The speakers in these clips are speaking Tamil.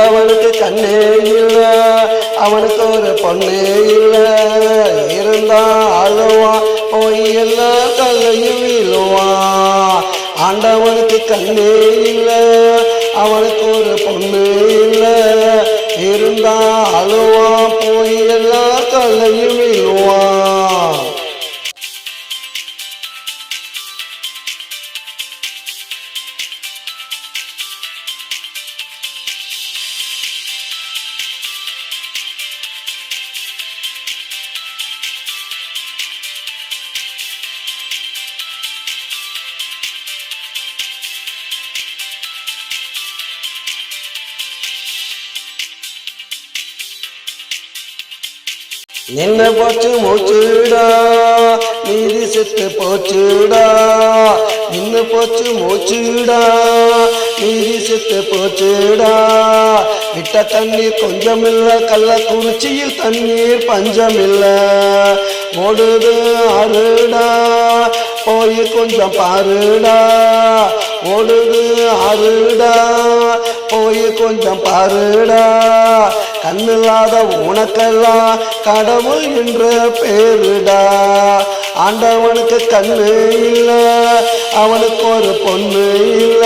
அவனுக்கு கண்ணே இல்ல, அவனுக்கு ஒரு பொண்ணே இல்ல, இருந்தா அழுவான், போய் எல்லா கல்லையும் விழுவான். ஆண்டவனுக்கு கண்ணே இல்ல, அவனுக்கு ஒரு பொண்ணு இல்ல, இருந்தா அழுவான், போய் எல்லா கல்லையும் விழுவான். நின்ன போச்சு மூச்சுடா, நீதி செத்து போச்சுடா, நின்ன போச்சு மூச்சுடா, நீதி செத்து போச்சுடா. விட்ட தண்ணீர் கொஞ்சமில்ல, கள்ளக்குறிச்சியில் தண்ணீர் பஞ்சமில்ல. ஓடுது ஆறுடா, போய் கொஞ்சம் பாருடா, ஓடுது ஆறுடா, போய் கொஞ்சம் பாருடா. கண்ணில்லாத உனக்கெல்லாம் கடவுள் என்ற பேருடா. ஆண்டவனுக்கு கண்ணு இல்ல, அவனுக்கு ஒரு பொண்ணு இல்ல,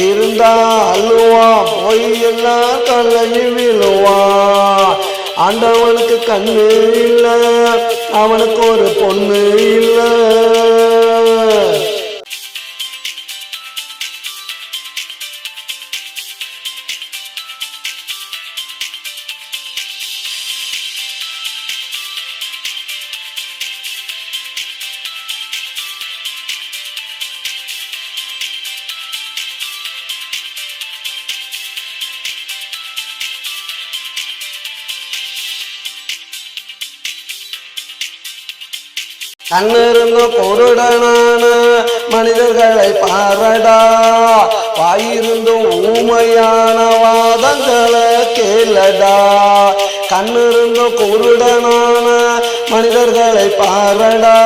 இருந்தா அழுவான், போய் எல்லாம் கல்லையும் விழுவான். ஆண்டவனுக்கு கண்ணு இல்ல, அவனுக்கு ஒரு பொண்ணு இல்ல. கண்ணிருந்தும் குருடனான மனிதர்களை பாரடா, வாயிருந்தும் ஊமையான வாதங்களை கேளடா. கண்ணிருந்தும் குருடனான மனிதர்களை பாரடா,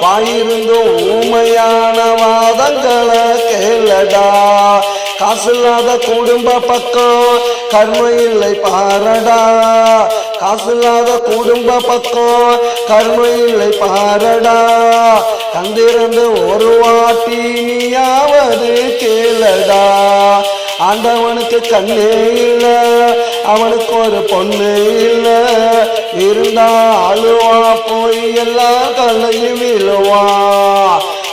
வாயிருந்தும் ஊமையான வாதங்களை கேளடா. காசில்லாத குடும்ப பக்கம் கர்ம இல்லை பாரடா, காசில்லாத குடும்ப பக்கம் கர்ம இல்லை பாரடா. கந்திருந்து ஒரு வாட்டி நீயாவது கேளடா. ஆண்டவனுக்கு கண்ணே இல்ல, அவனுக்கு ஒரு பொண்ணு இல்ல, இருந்தா அழுவா, போய் எல்லா கல்லையும் விழுவா.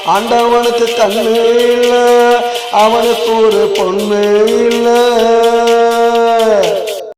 ஆண்டவனுக்கு கண்ணு இல்ல, அவனுக்கு ஒரு பொண்ணு இல்ல.